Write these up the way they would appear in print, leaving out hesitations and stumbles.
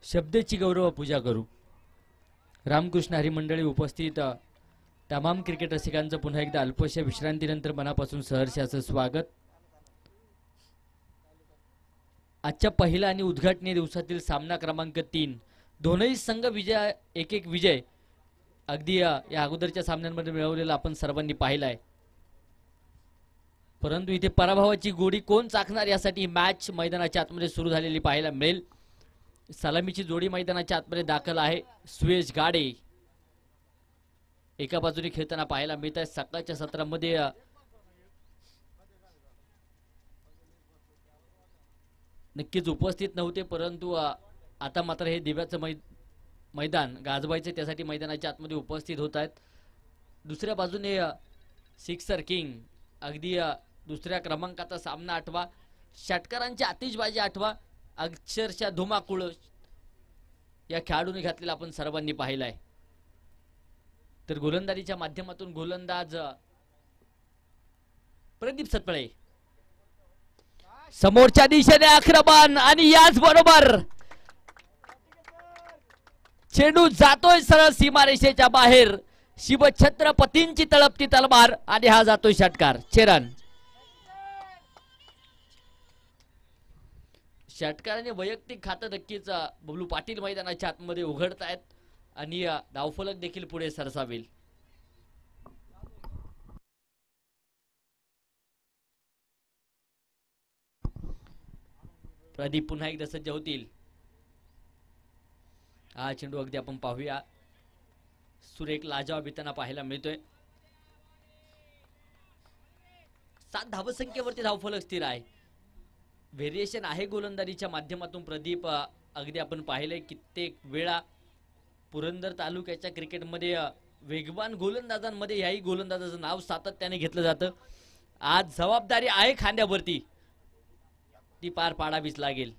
शब्देची गौरव पूजा करू। रामकृष्ण हरी मंडळी उपस्थित तमाम क्रिकेट रसिकांचं पुन्हा एकदा अल्पशा विश्रांतीनंतर मनापासून सहर्षाचं स्वागत। आजच्या पहिला आणि उद्घाटनीय दिवसातील सामना क्रमांक 3 दोनही संघ विजय एक विजय अगदी या अगोदरच्या सामन्यांमध्ये मिळवलेला आपण सर्वांनी पाहिलाय। परंतु इथे पराभवाची गोडी कोण चाकणार यासाठी मॅच मैदानाच्या आतमध्ये सुरू झालेली पाहायला मिळेल। सलामीची जोडी मैदानाच्या आतमध्ये दाखल आहे। सुयश गाडे एका बाजूने खेळताना पाहायला मिळत आहे। सकाळच्या सत्रामध्ये नक्कीच उपस्थित नव्हते, परंतु आता मात्र हे दिव्याचं मैदान गाजवायचे त्यासाठी मैदानाच्या आतमध्ये उपस्थित होत आहेत। दुसऱ्या बाजूने सिक्सर किंग अगदी दुसऱ्या क्रमांकाचा सामना आठवा, षटकारांची आतिषबाजी आठवा, अक्षरशः धुमाकूळ या खेळाडूने घातलेला आपण सर्वांनी पाहिलाय। तर गोलंदाजीच्या माध्यमातून गोलंदाज प्रदीप सतपळे समोरच्या दिशेने आक्रमण आणि याच बरोबर चेंडू जातोय सरळ सीमारेषेच्या बाहेर। शिवछत्रपतींची तळपती तलवार आणि हा जातोय षटकार। चेरन षटकाराने वैयक्तिक खातं नक्कीच बबलू पाटील मैदानाच्या आतमध्ये उघडतायत आणि धावफलक देखील पुढे सरसावेल। प्रदीप पुन्हा एकदा सज्ज होतील। हा चेंडू अगदी आपण पाहूया, सुरेख लाजवाब येताना पाहायला मिळतोय। 7 धावसंख्येवरती धावफलक स्थिर आहे। व्हेरिएशन आहे गोलंदाजीच्या माध्यमातून। प्रदीप अगदी आपण पाहिलंय कित्येक वेळा पुरंदर तालुक्याच्या क्रिकेटमध्ये वेगवान गोलंदाजांमध्ये याही गोलंदाजाचं नाव सातत्याने घेतलं जातं। आज जबाबदारी आहे खांद्यावरती, ती पार पाडावीच लागेल।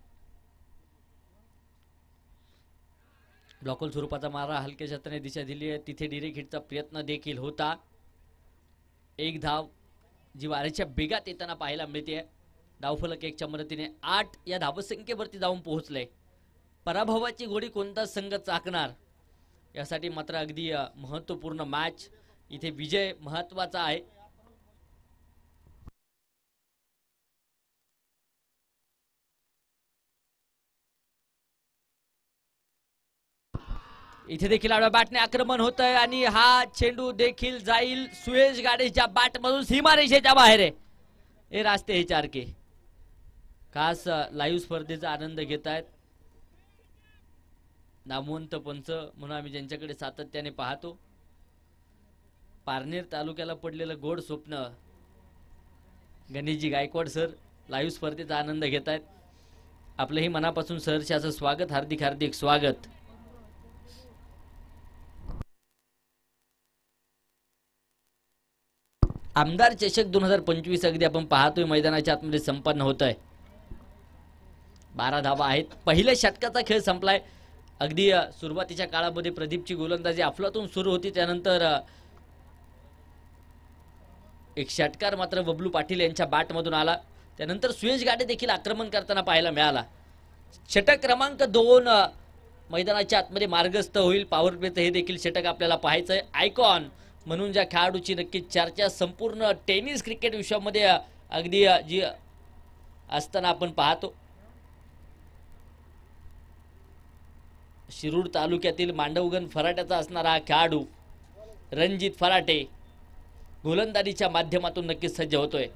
ब्लॉकल स्वरूपाचा मारा हलक्या शस्त्राने दिशा दिली आहे, तिथे डिरेक्ट हिटचा प्रयत्न देखील होता। एक धाव जी वाऱ्याच्या बेगात येताना पाहायला मिळते। धावफलक 1च्या मदतीने 8 या धावसंख्येवरती जाऊन पोहोचले। पराभवाची गोडी कोणता संघ चाकणार यासाठी मात्र अगदी महत्त्वपूर्ण मॅच, इथे विजय महत्त्वाचा आहे। इथे देखील आडव्या बॅटने आक्रमण होत आहे आणि हा चेंडू देखील जाईल सुयश गाडेच्या बॅट मधून सीमारेषेच्या बाहेर आहे। हे रास्ते हे 4K खास लाईव्ह स्पर्धेचा आनंद घेत आहेत नामवंत पंच म्हणून आम्ही ज्यांच्याकडे सातत्याने पाहतो। पारनेर तालुक्याला पडलेलं गोड स्वप्न गणेशजी गायकवाड सर लाईव्ह स्पर्धेचा आनंद घेत आहेत। आपलंही मनापासून सहर्षाचं स्वागत, हार्दिक हार्दिक स्वागत। आमदार चषक 2025 अगदी आपण पाहतोय मैदानाच्या आतमध्ये संपन्न होत आहे। 12 धावा आहेत। पहिल्या षटकाचा खेळ संपलाय। अगदी सुरुवातीच्या काळामध्ये प्रदीपची गोलंदाजी अफलातून सुरू होती, त्यानंतर एक षटकार मात्र बबलू पाटील यांच्या बॅटमधून आला, त्यानंतर सुयश गाडे देखील आक्रमण करताना पाहायला मिळाला। षटक क्रमांक 2 मैदानाच्या आतमध्ये मार्गस्थ होईल। पॉवर प्लेचं हे देखील षटक आपल्याला पाहायचंय। आयकॉन म्हणून ज्या खेळाडूची नक्कीच चर्चा संपूर्ण टेनिस क्रिकेट विश्वामध्ये अगदी जी असताना आपण पाहतो। शिरूर तालुक्यातील मांडवगण फराट्याचा असणारा हा खेळाडू रणजित फराटे गोलंदाजीच्या माध्यमातून नक्कीच सज्ज होतोय।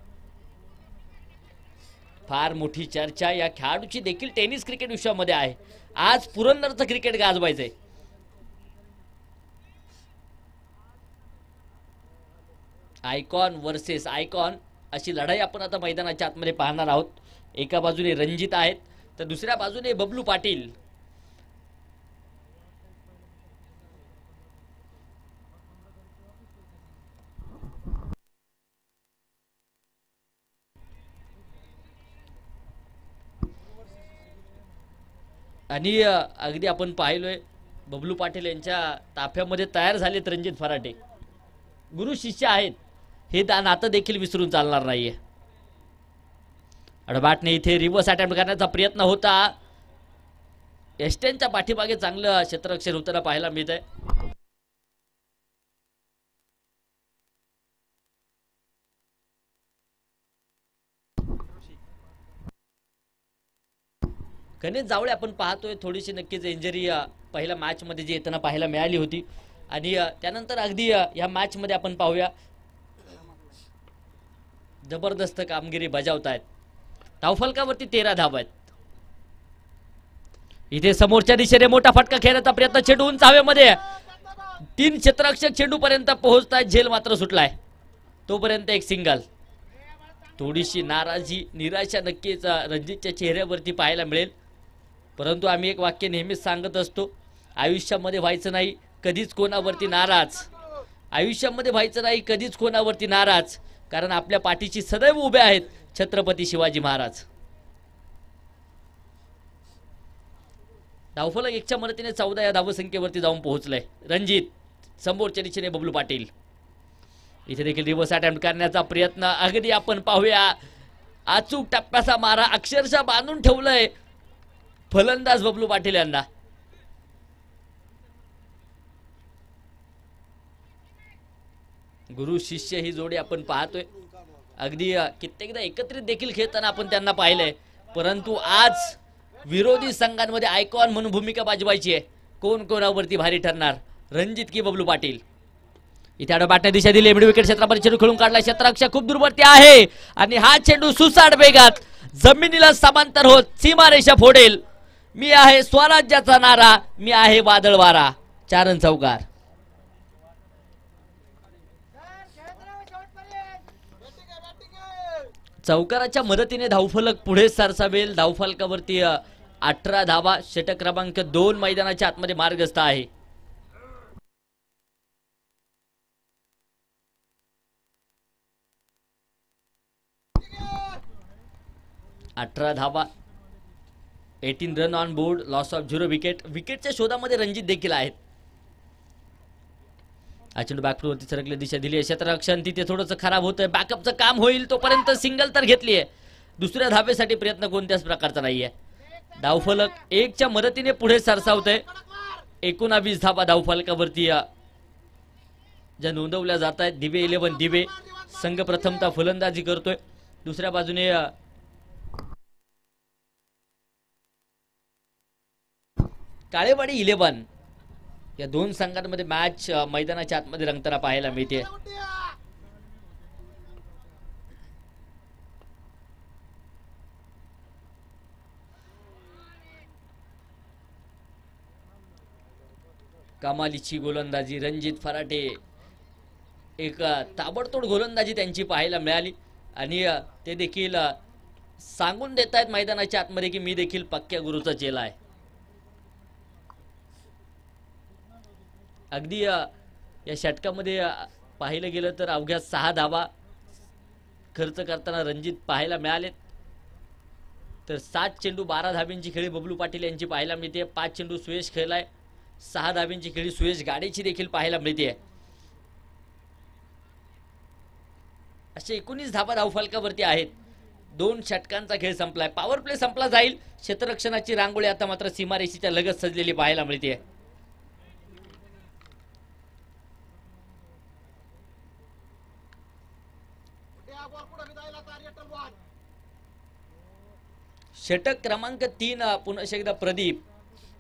फार मोठी चर्चा या खेळाडूची देखील टेनिस क्रिकेट विश्वामध्ये आहे। आज पुरंदरचं क्रिकेट गाजवायचंय। आयकॉन वर्सेस आयकॉन अशी लढाई आपण आता मैदानाच्या आतमध्ये पाहणार आहोत। एका बाजूने रणजित आहेत तर दुसऱ्या बाजूने बबलू पाटील। आणि अगदी आपण पाहिलोय बबलू पाटील यांच्या ताफ्यामध्ये तयार झालेत रणजित फराटे। गुरु शिष्य आहेत, हे नातं देखील विसरून चालणार नाहीये। अडबाटने इथे रिव्हर्स अटेम्प्ट करण्याचा प्रयत्न होता, एस्टेनच्या पाठीमागे चांगलं क्षेत्ररक्षण होताना पाहायला मिळत आहे. गणेश जावळे आपण पाहतोय थोडीशी नक्कीच इंजरी पहिल्या मॅच मध्ये जी येताना पाहायला मिळाली होती आणि त्यानंतर अगदी या मॅच मध्ये आपण पाहूया जबरदस्त कामगिरी बजावतायत. धावफलकावरती 13 धावा आहेत. इथे समोरच्या दिशेने मोठा फटका खेळण्याचा प्रयत्न, चेंडू उंच हवेमध्ये 3 क्षेत्ररक्षक चेंडू पर्यंत पोहोचतायत. झेल मात्र सुटलाय. तोपर्यंत एक सिंगल. थोडीशी नाराजी निराशा नक्कीच रणजितच्या चेहऱ्यावरती पाहायला मिळेल. परंतु आम्ही एक वाक्य नेहमीच सांगत असतो, आयुष्यामध्ये व्हायचं नाही कधीच कोणावरती नाराज. आयुष्यामध्ये व्हायचं नाही कधीच कोणावरती नाराज, कारण आपल्या पाठीशी सदैव उभे आहेत छत्रपती शिवाजी महाराज. धावफलक 1च्या मदतीने 14 या धावसंख्येवरती जाऊन पोहोचलंय रणजित. समोरच्या दिशेने बबलू पाटील. इथे देखील रिव्हर्स अटेम्प्ट करण्याचा प्रयत्न. अगदी आपण पाहूया अचूक टप्प्याचा मारा अक्षरशः बांधून ठेवलंय फलंदाज बबलू पाटील यांना. गुरु शिष्य ही जोडी आपण पाहतोय. अगदी कित्येकदा एकत्रित देखील खेळताना आपण त्यांना पाहिलंय. परंतु आज विरोधी संघांमध्ये आयकॉन म्हणून भूमिका बजावायची आहे. कोण कोणावरती भारी ठरणार, रणजित की बबलू पाटील. इथे आडबाटने दिशा दिली. मिड विकेट क्षेत्रामध्ये चेंडू खेळून काढला. क्षेत्ररक्षक खूप दूरवरती आहे आणि हा चेंडू सुसाट वेगात जमिनीला समांतर होत सीमारेषा फोडेल. मी आहे स्वराज्याचा नारा, मी आहे वादळ वारा. 4 रन चौकार. चौकाराच्या मदतीने धावफलक पुढे सरसावेल. धावफलकावरती 18 धावा. षटक क्रमांक 2 मैदानाच्या आतमध्ये मार्गस्थ आहे. अठरा धावा, 18 run on board, loss of 0 wicket. विकेटच्या शोधामध्ये रणजित देखील आहेत. चेंडू बॅकफुटवरती सरकले, दिशा दिली. क्षेत्ररक्षण तिथे थोडंसं खराब होतंय. बॅकअपचं काम होईल तोपर्यंत सिंगल तर घेतलीये. दुसऱ्या धावेसाठी प्रयत्न कोणत्याच प्रकारचा नाहीये. धावफलक 1च्या मदतीने पुढे सरसावतंय. 19 धावा धावफलकावरती ज्या नोंदवल्या जात आहेत. दिवे 11 दिवे संघ प्रथमतः फलंदाजी करतोय. दुसऱ्या बाजूने काळेवाडी 11. या 2 संघांमध्ये मॅच मैदानाच्या आतमध्ये रंगताना पाहायला मिळते. कमालीची गोलंदाजी रणजित फराटे. एक ताबडतोड गोलंदाजी त्यांची पाहायला मिळाली आणि ते देखील सांगून देत आहेत मैदानाच्या आतमध्ये की मी देखील पक्क्या गुरुचा चेला आहे. अगदी या षटकामध्ये पाहिलं गेलं तर अवघ्या 6 धावा खर्च करताना रणजित पाहायला मिळाले. तर 7 चेंडू 12 धाब्यांची खेळी बबलू पाटील यांची पाहायला मिळते. 5 चेंडू सुयश खेळलाय. 6 धाब्यांची खेळी सुयश गाडीची देखील पाहायला मिळते. असे 19 धाबा धावफलकावरती आहेत. 2 षटकांचा खेळ संपलाय. पॉवर प्ले संपला जाईल. क्षेत्ररक्षणाची रांगोळी आता मात्र सीमारेषेच्या लगत सजलेली पाहायला मिळते. षटक क्रमांक 3 पुन्हा एकदा प्रदीप.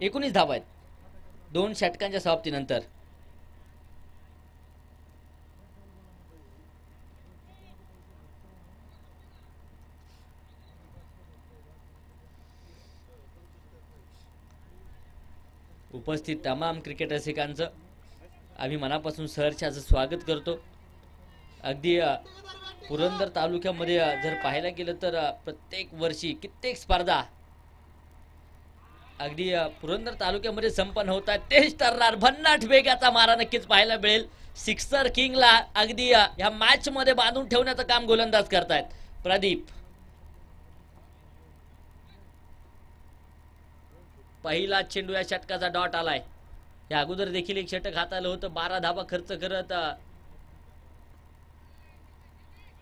19 धावा आहेत 2 षटकांच्या समाप्तीनंतर. उपस्थित तमाम क्रिकेट रसिकांचं आम्ही मनापासून सहर्षाचं स्वागत करतो. अगदी पुरंदर तालुक्यामध्ये जर पाहायला गेलं तर प्रत्येक वर्षी कित्येक स्पर्धा अगदी पुरंदर तालुक्यामध्ये संपन्न होतात. तेच ठरणार भन्नाट वेगाचा मारा नक्कीच पाहायला मिळेल. सिक्सर किंगला अगदी या मॅच मध्ये बांधून ठेवण्याचं काम गोलंदाज करतायत प्रदीप. पहिला चेंडू या षटकाचा डॉट आलाय. या अगोदर देखील एक षटक हाताळलं होतं. 12 धावा खर्च करत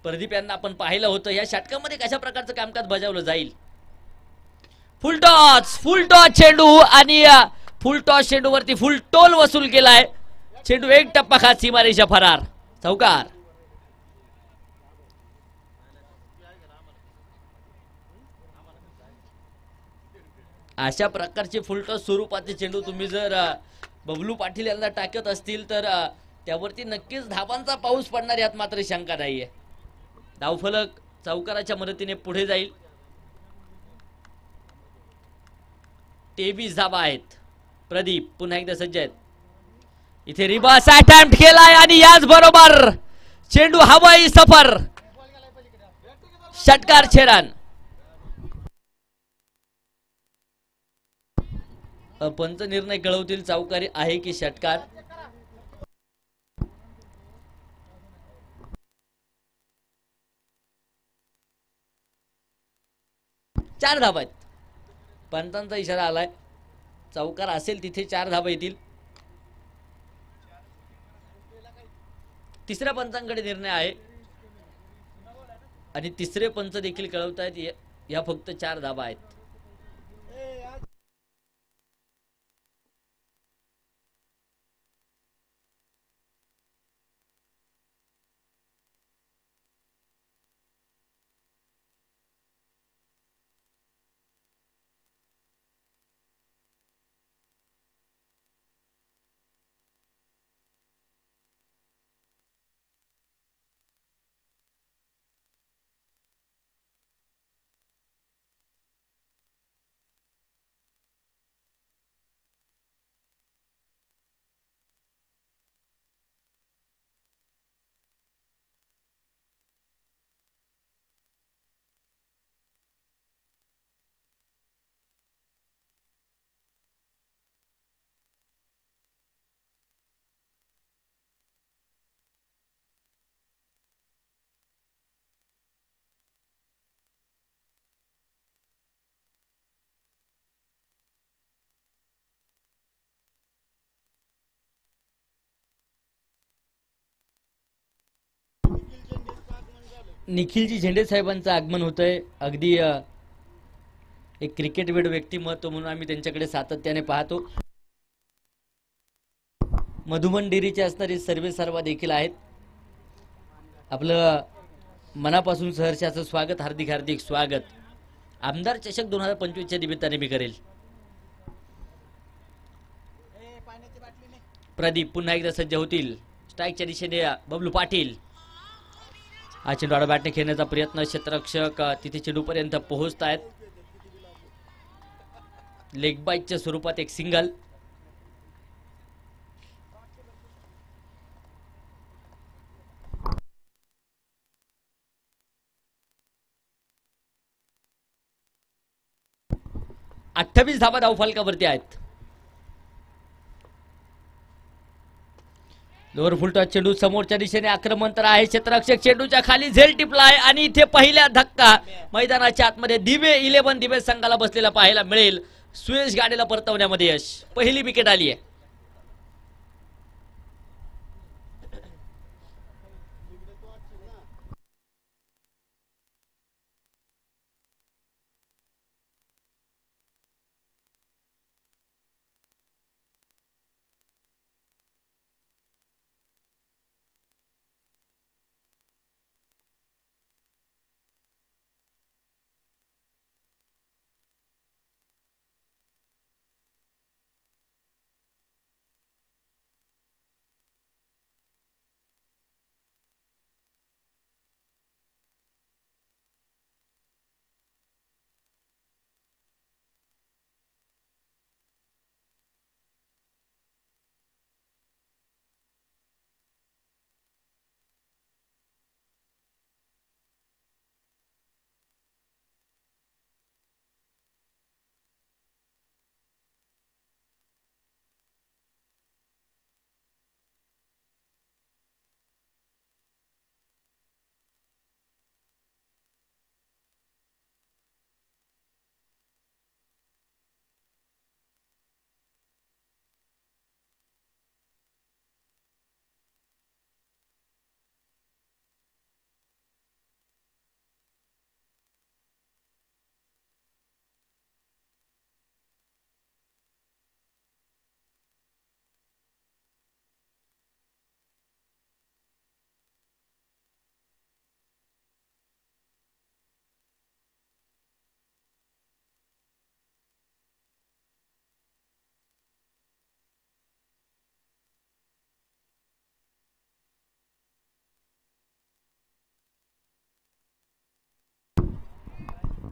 प्रदीप यांना आपण पाहिलं होतं. या षटकामध्ये कशा प्रकारचं कामकाज बजावलं जाईल. फुल टॉस चेंडू आणि फुल टॉस चेंडूवरती फुल टोल वसूल केलाय. चेंडू एक टप्पा खात सीमारेषा फरार. चौकार. अशा प्रकारचे फुलटॉस स्वरूपाचे चेंडू तुम्ही जर बबलू पाटील यांना टाकत असतील तर त्यावरती नक्कीच धाबांचा पाऊस पडणार यात मात्र शंका नाहीये. धावफलक चौकाराच्या मदतीने पुढे जाईल. 23 धाबा आहेत. प्रदीप पुन्हा एकदा सज्ज आहेत. इथे रिबास अटेम्प्ट केलाय आणि याच बरोबर चेंडू हवाई सफर. षटकार छेरान. पंच निर्णय कळवतील चौकारी आहे की षटकार. चार धाबा आहेत. पंचांचा इशारा आलाय. चौकार असेल तिथे 4 धाबा येतील. तिसऱ्या पंचांकडे निर्णय आहे आणि तिसरे पंच देखील कळवतायत या फक्त 4 धाबा आहेत. निखिलजी झेंडे साहेबांचं आगमन होतंय. अगदी एक क्रिकेटवीर व्यक्तिमत्व म्हणून आम्ही त्यांच्याकडे सातत्याने पाहतो. मधुमन डेअरीचे असणारे सर्वे सर्वा देखील आहेत. आपलं मनापासून सहर्षाचं स्वागत, हार्दिक हार्दिक स्वागत. आमदार चषक 2025 च्या निमित्ताने मी करेल. प्रदीप पुन्हा एकदा सज्ज होतील. स्ट्राईकच्या दिशेने बबलू पाटील. हा चेंडू आडा बॅटने खेळण्याचा प्रयत्न. क्षेत्ररक्षक तिथे चेंडूपर्यंत पोहोचत आहेत. लेग बाईटच्या स्वरूपात एक सिंगल. अठ्ठावीस धाबा धावफलकावरती आहेत. लोअर फुलटॉस चेंडू समोरच्या दिशेने आक्रमण तर आहे. क्षेत्ररक्षक चेंडूच्या खाली झेल टिपलाय आणि इथे पहिल्या धक्का मैदानाच्या आतमध्ये दिवे 11 दिवे संघाला बसलेला पाहायला मिळेल. सुयश गाडीला परतवण्यामध्ये यश. पहिली विकेट आली आहे.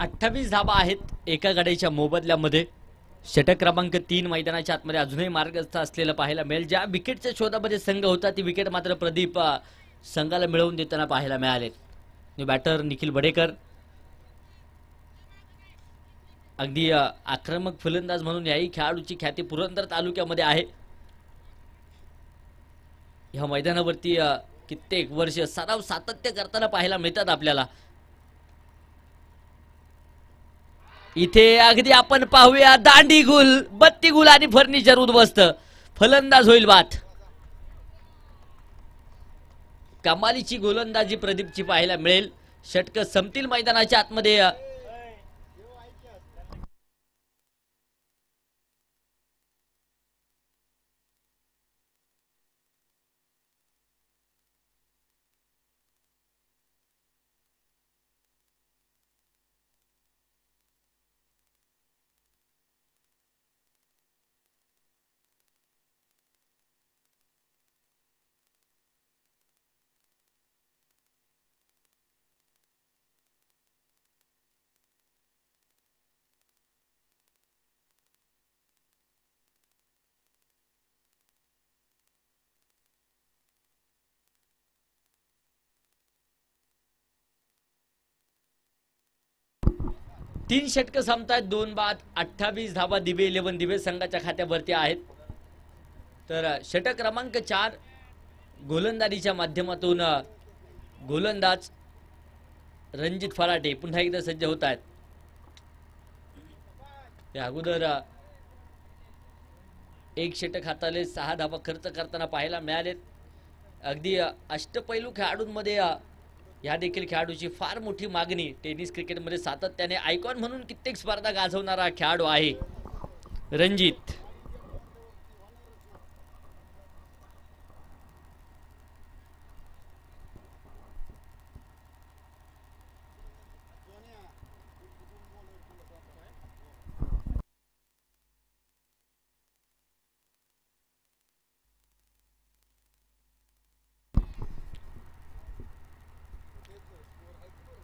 28 धाबा आहेत एका गाडीच्या मोबदल्यामध्ये. षटक क्रमांक 3 मैदानाच्या आतमध्ये अजूनही मार्गस्थ असलेलं पाहायला मिळेल. ज्या विकेटच्या शोधामध्ये संघ होता ती विकेट मात्र प्रदीप संघाला मिळवून देताना पाहायला मिळाले. बॅटर निखिल बडेकर अगदी आक्रमक फलंदाज म्हणून याही खेळाडूची ख्याती पुरंदर तालुक्यामध्ये आहे. ह्या मैदानावरती कित्येक वर्ष सराव सातत्य करताना पाहायला मिळतात आपल्याला. इथे अगदी आपण पाहूया दांडी गुल, बत्ती गुल आणि फर्निचर उद्ध्वस्त. फलंदाज होईल बाद. कमालीची गोलंदाजी प्रदीपची पाहायला मिळेल. षटक संपतील मैदानाच्या आतमध्ये. तीन षटक संपतायत. 2 बाद 28 धाबा दिवे 11 दिवे संघाच्या खात्यावरती आहेत. तर षटक क्रमांक 4 गोलंदाजीच्या माध्यमातून गोलंदाज रणजित फराटे पुन्हा एकदा सज्ज होत आहेत. त्या अगोदर एक षटक हाताले 6 धाबा खर्च करताना पाहायला मिळालेत. अगदी अष्टपैलू खेळाडूंमध्ये या देखील खेळाडूची फार मोठी मागणी. टेनिस क्रिकेटमध्ये सातत्याने आयकॉन म्हणून कित्येक स्पर्धा गाजवणारा खेळाडू आहे रणजित.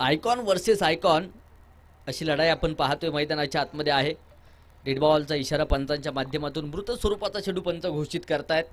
आयकॉन वर्सेस आयकॉन अशी लढाई आपण पाहतोय मैदानाच्या आतमध्ये आहे. रेड बॉलचा इशारा पंचांच्या माध्यमातून मृत स्वरूपाचा चेंडू पंच घोषित करतायत.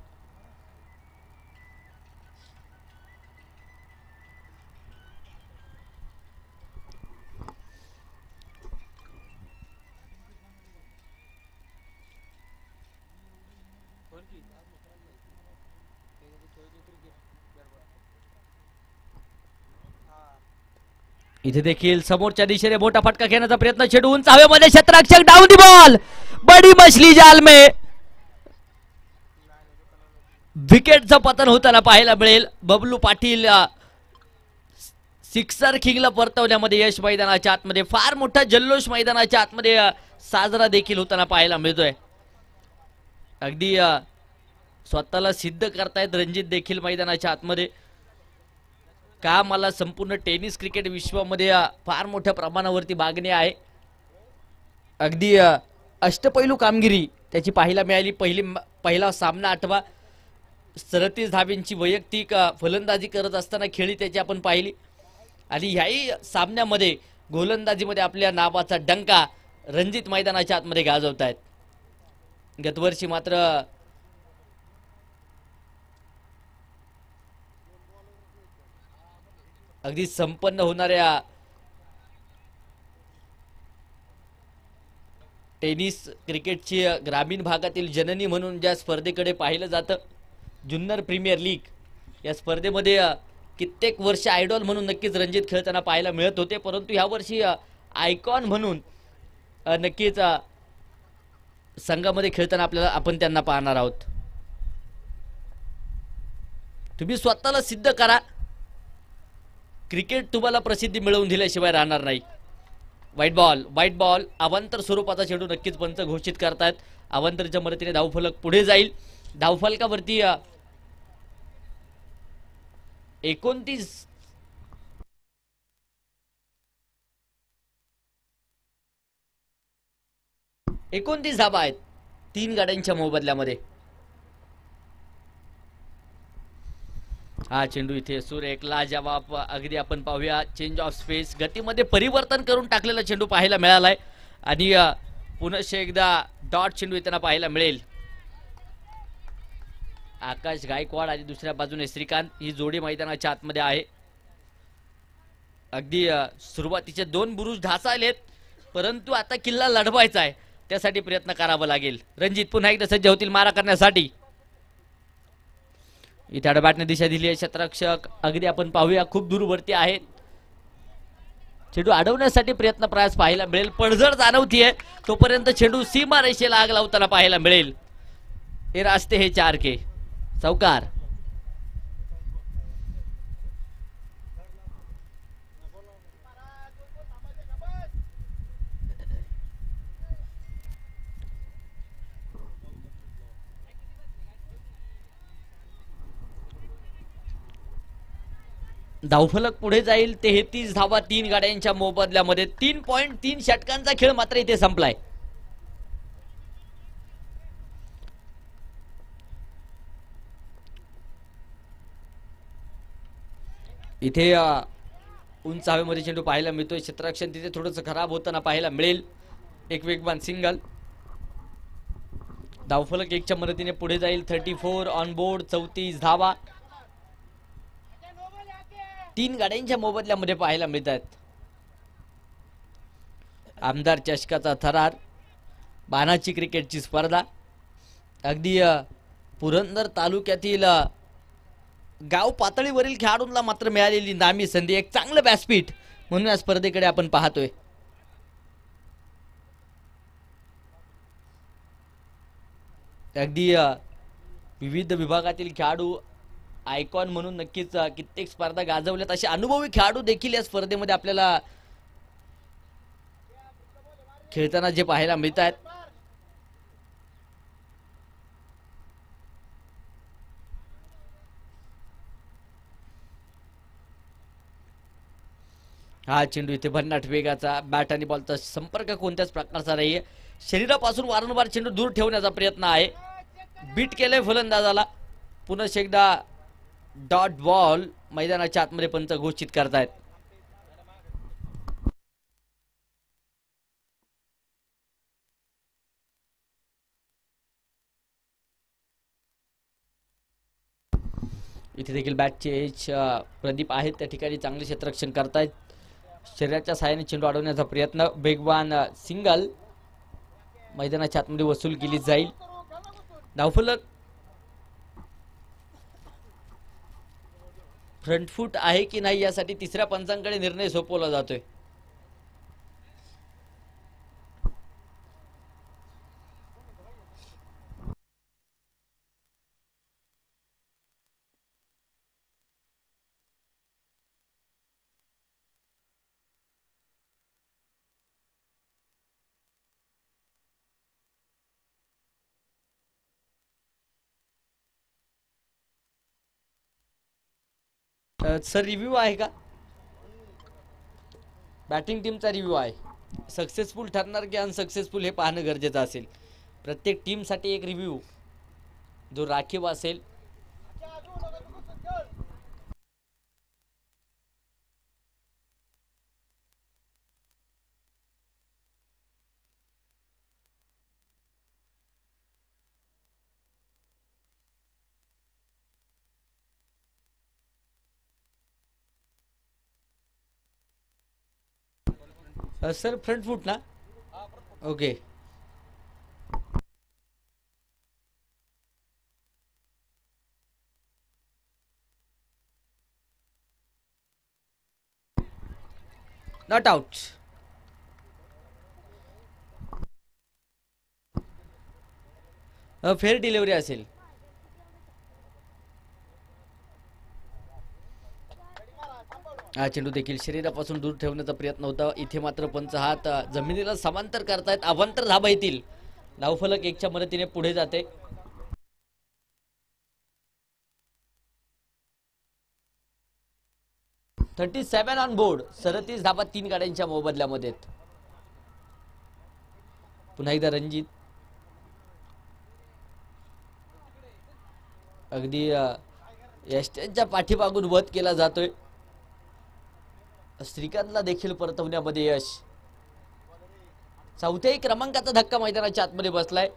इथे देखील समोरच्या दिशेने मोठा फटका घेण्याचा प्रयत्न. चेंडू उंच हवेमध्ये क्षेत्ररक्षक डाऊन दी बॉल. बडी मछली जाल में विकेटचं पतन होताना पाहायला मिळेल. बबलू पाटील सिक्सर किंगला परतवण्यामध्ये यश मैदानाच्या आतमध्ये. फार मोठा जल्लोष मैदानाच्या आतमध्ये साजरा देखील होताना पाहायला मिळतोय. अगदी स्वतःला सिद्ध करतायत रणजित देखील मैदानाच्या आतमध्ये. का मला संपूर्ण टेनिस क्रिकेट विश्वामध्ये फार मोठ्या प्रमाणावरती मागणी आहे. अगदी अष्टपैलू कामगिरी त्याची पाहायला मिळाली. पहिला सामना आठवा 37 धाब्यांची वैयक्तिक फलंदाजी करत असताना खेळी त्याची आपण पाहिली. आणि ह्याही सामन्यामध्ये गोलंदाजीमध्ये आपल्या नावाचा डंका रणजित मैदानाच्या आतमध्ये गाजवत आहेत. गतवर्षी मात्र अगदी संपन्न होणाऱ्या टेनिस क्रिकेटची ग्रामीण भागातील जननी म्हणून ज्या स्पर्धेकडे पाहिलं जातं जुन्नर प्रीमियर लीग, या स्पर्धेमध्ये कित्येक वर्ष आयडॉल म्हणून नक्कीच रणजित खेळताना पाहायला मिळत होते. परंतु ह्या वर्षी आयकॉन म्हणून नक्कीच संघामध्ये खेळताना आपण त्यांना पाहणार आहोत. तुम्ही स्वतःला सिद्ध करा. क्रिकेट तुम्हाला प्रसिद्धी मिळवून दिल्याशिवाय राहणार नाही. वाईट बॉल अवांतर स्वरूपाचा चेंडू नक्कीच पंच घोषित करतात. अवांतरच्या मदतीने धावफलक पुढे जाईल. धावफलकावरती 29 धाबा आहेत 3 गाड्यांच्या मोबदल्यामध्ये. हा चेंडू इथे सुरेखला जवाब अगदी आपण पाहूया. चेंज ऑफ स्पेस, गतीमध्ये परिवर्तन करून टाकलेला चेंडू पाहायला मिळालाय आणि पुन्हा एकदा डॉट चेंडू येताना पाहायला मिळेल. आकाश गायकवाड आणि दुसऱ्या बाजूने श्रीकांत ही जोडी मैदानाच्या आतमध्ये आहे. अगदी सुरुवातीचे 2 बुरुज ढासायलेत, परंतु आता किल्ला लढवायचा आहे, त्यासाठी प्रयत्न करावा लागेल. रणजित पुन्हा एकदा सज्ज होतील मारा करण्यासाठी. इथे बॅटने दिशा दिली आहे. क्षेत्ररक्षक अगदी आपण पाहूया खूप दूरवरती आहेत. चेंडू अडवण्यासाठी प्रयत्न प्रयास पाहायला मिळेल. पडझड जाणवतीये, तोपर्यंत चेंडू सीमा रेषेला आग लावताना पाहायला मिळेल. हे रास्ते हे 4 के चौकार. धावफलक पुढे जाईल. 33 धावा 3 गाड्यांच्या मोबदल्यामध्ये. 3.3 षटकांचा खेळ मात्र इथे संपलाय. इथे उंच हवेमध्ये चेंडू पाहायला मिळतोय. क्षेत्ररक्षण तिथे थोडंसं खराब होताना पाहायला मिळेल. एक वेगवान सिंगल. धावफलक 1च्या मदतीने पुढे जाईल. 34 ऑन बोर्ड, 34 धावा 3 गाड्यांच्या मोबदल्यामध्ये पाहायला मिळतात. आमदार चषकाचा थरार, बाणाची क्रिकेटची स्पर्धा. अगदी पुरंदर तालुक्यातील गाव पातळीवरील खेळाडूंना मात्र मिळालेली नामी संधी. एक चांगलं व्यासपीठ म्हणून या स्पर्धेकडे आपण पाहतोय. अगदी विविध विभागातील खेळाडू आयकॉन म्हणून नक्कीच कित्येक स्पर्धा गाजवल्यात. असे अनुभवी खेळाडू देखील या स्पर्धेमध्ये आपल्याला खेळताना जे पाहायला मिळत आहेत. हा चेंडू इथे भन्नाट वेगाचा. बॅट आणि बॉलचा संपर्क कोणत्याच प्रकारचा नाहीये. शरीरापासून वारंवार चेंडू दूर ठेवण्याचा प्रयत्न आहे. बीट केलंय फलंदाजाला. पुन्हा एकदा डॉट बॉल मैदानाच्या आतमध्ये पंच घोषित करतायत. इथे देखील बॅटचे एज प्रदीप आहेत त्या ठिकाणी चांगले क्षेत्ररक्षण करतायत. शरीराच्या सहाय्याने चेंडू अडवण्याचा प्रयत्न. वेगवान सिंगल मैदानाच्या आतमध्ये वसूल केली जाईल. धावफलक फ्रंट फूट आहे की नाही यासाठी तिसऱ्या पंचांकडे निर्णय सोपवला जातोय. सर रिव्ह्यू आहे का? बॅटिंग टीमचा रिव्ह्यू आहे. सक्सेसफुल ठरणार की अनसक्सेसफुल हे पाहणं गरजेचं असेल. प्रत्येक टीमसाठी एक रिव्ह्यू जो राखीव असेल. सर फ्रंट फूट ना? Okay. Not out. Fair delivery असेल. हा चेंडू देखील शरीरापासून दूर ठेवण्याचा प्रयत्न होता. इथे मात्र पंच हात जमिनीला समांतर करतायत. अवांतर धाबा येतील. धावफलक 1च्या मदतीने पुढे जाते. $37 ऑन बोर्ड. 37 धाबा 3 गाड्यांच्या मोबदल्यामध्ये. पुन्हा एकदा रणजित. अगदी यष्ट्यांच्या पाठीमागून वध केला जातोय. श्रीकांतला देखील परतवण्यामध्ये यश. चौथ्याही क्रमांकाचा धक्का मैदानाच्या आतमध्ये बसलाय.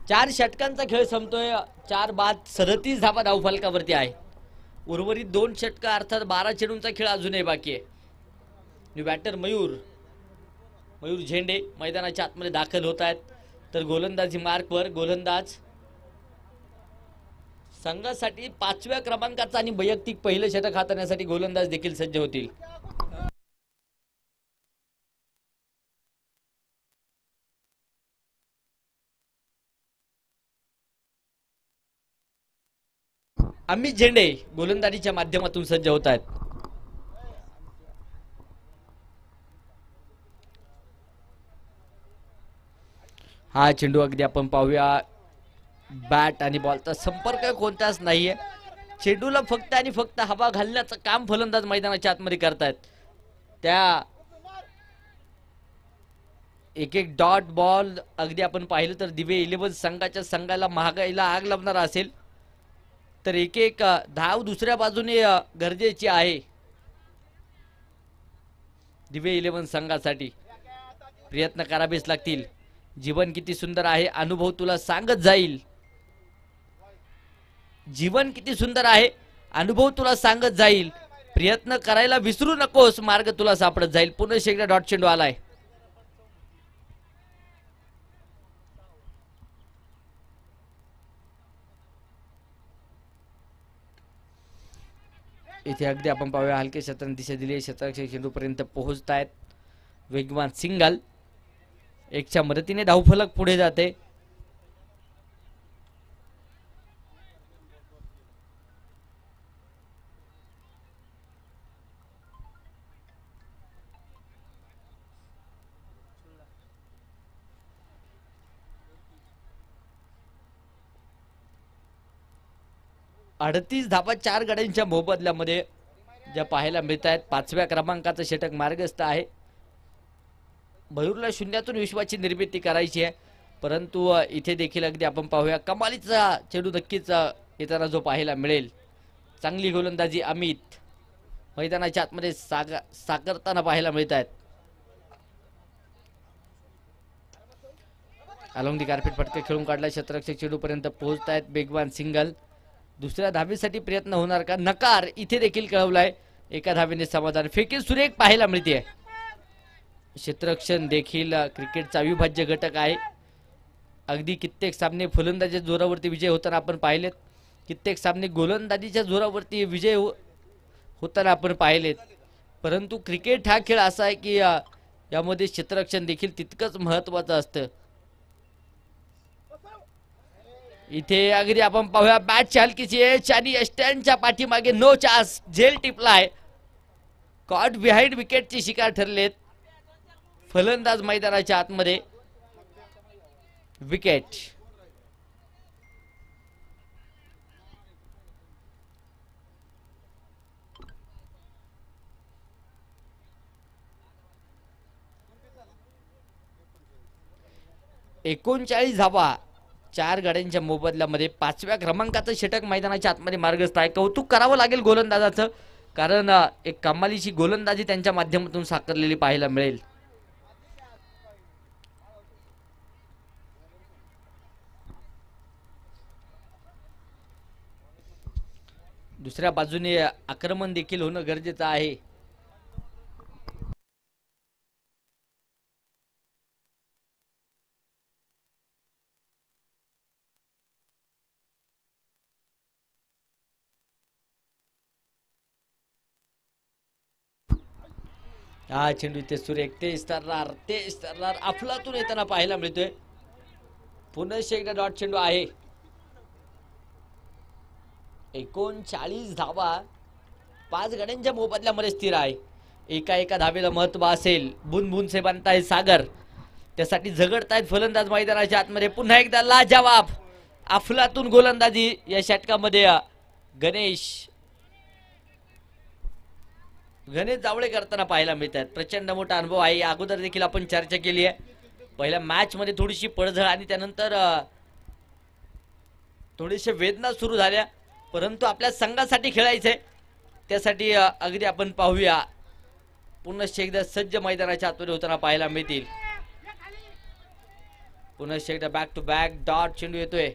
चार षटकांचा खेळ संपतोय. 4 बाद 37 धावा धावफलकावरती आहे. उर्वरित 2 षटका अर्थात 12 चेंडूंचा खेळ अजूनही बाकी आहे. बॅटर मयूर झेंडे मैदानाच्या आतमध्ये दाखल होत आहेत. तर गोलंदाजी मार्कवर गोलंदाज संघासाठी 5व्या क्रमांकाचा आणि वैयक्तिक पहिलं षटक हाताळण्यासाठी गोलंदाज देखील सज्ज होतील. अमित झेंडे गोलंदाजीच्या माध्यमातून सज्ज होत आहेत. हा चेंडू अगदी आपण पाहूया. बॅट आणि बॉलचा संपर्क कोणताच नाहीये. चेंडूला फक्त आणि फक्त हवा घालण्याचं काम फलंदाज मैदानाच्या आतमध्ये करतायत. त्या एक डॉट बॉल अगदी आपण पाहिलं तर दिवे 11 संघाला महागाईला आग लावणार असेल तर एक धाव दुसऱ्या बाजूने गरजेची आहे. दिवे 11 संघासाठी प्रयत्न करावेच लागतील. जीवन किती सुंदर आहे अनुभव तुला सांगत जाईल. जीवन किती सुंदर आहे अनुभव तुला सांगत जाईल. प्रयत्न करायला विसरू नकोस मार्ग तुला सापडत जाईल. पुन्हा एकदा डॉट चेंडू आलाय. इथे अगदी आपण पाहूया हलके क्षेत्राने दिशा दिली. क्षेत्ररक्षक चेंडू पर्यंत पोहोचतायत. वेगवान सिंगल 1च्या मदतीने धावफलक पुढे जाते. अडतीस धावा 4 गड्यांच्या मोबदल्यामध्ये ज्या पाहायला मिळत आहेत. 5व्या क्रमांकाचं षटक मार्गस्थ आहे. मयूरला शून्यातून विश्वाची निर्मिती करायची आहे परंतु इथे देखील अगदी आपण पाहूया कमालीचा चेंडू नक्कीच येताना जो पाहायला मिळेल. चांगली गोलंदाजी अमित मैदानाच्या आतमध्ये साकारताना पाहायला मिळत आहेत. अलॉंग दी कार्पेट फटका खेळून काढला. क्षेत्ररक्षक चेंडू पर्यंत पोहोचत आहेत. बेगवान सिंगल. दुसऱ्या धावेसाठी प्रयत्न होणार का? नकार इथे देखील कळवलाय. एका धावेने समाधान. फेकी सुरेख पाहायला मिळते. क्षेत्ररक्षण देखील क्रिकेटचा अविभाज्य घटक आहे. अगदी कित्येक सामने फलंदाजीच्या जोरावरती विजय होताना आपण पाहिलेत. कित्येक सामने गोलंदाजीच्या जोरावरती विजय होताना आपण पाहिलेत. परंतु क्रिकेट हा खेळ असा आहे की यामध्ये क्षेत्ररक्षण देखील तितकंच महत्वाचं असतं. इथे अगदी आपण पाहूया बॅट हलकीची एच आणि यष्ट्यांच्या पाठीमागे नो चान्स झेल टिपलाय. कॉट बिहाइंड विकेटची शिकार ठरलेत फलंदाज मैदानाच्या आतमध्ये. विकेट. एकोणचाळीस धावा 4 गाड्यांच्या मोबदल्यामध्ये 5व्या क्रमांकाचं षटक मैदानाच्या आतमध्ये मार्गस्थ आहे. कौतुक करावं लागेल गोलंदाजाचं कारण एक कमालीची गोलंदाजी त्यांच्या माध्यमातून साकारलेली पाहायला मिळेल. दुसऱ्या बाजूने आक्रमण देखील होणं गरजेचं आहे. हा चेंडू इथे सुरेख तेज तरणार अफलातून येताना पाहायला मिळतोय. पुन्हा एकदा डॉट चेंडू आहे. 39 धावा 5 गड्यांच्या मोबदल्यामध्ये स्थिर आहे. एका एका धावेला महत्व असेल. बुनबुन से बनता है सागर, त्यासाठी झगडतायत फलंदाज मैदानाच्या आतमध्ये. पुन्हा एकदा लाजवाब अफलातून गोलंदाजी या षटकामध्ये गणेश जावळे करताना पाहायला मिळतात. प्रचंड मोठा अनुभव आहे. अगोदर देखील आपण चर्चा केली आहे. पहिल्या मॅच मध्ये थोडीशी पडझड आणि त्यानंतर थोडीशी वेदना सुरू झाल्या, परंतु आपल्या संघासाठी खेळायचंय, त्यासाठी अगदी आपण पाहूया. पुन्हा एकदा सज्ज मैदानाच्या आतमध्ये होताना पाहायला मिळतील. पुन्हा एकदा बॅक टू बॅक डॉट चेंडू येतोय.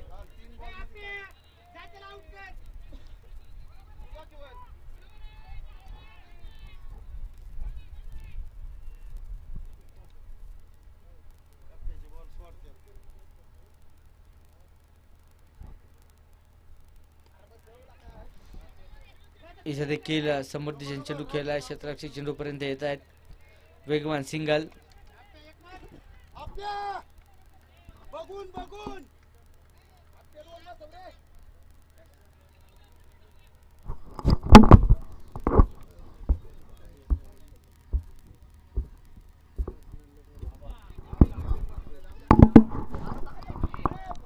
इथे देखील समृद्धीचे चेंडू खेळला क्षेत्ररक्षक चेंडू पर्यंत येत आहेत. वेगवान सिंगल.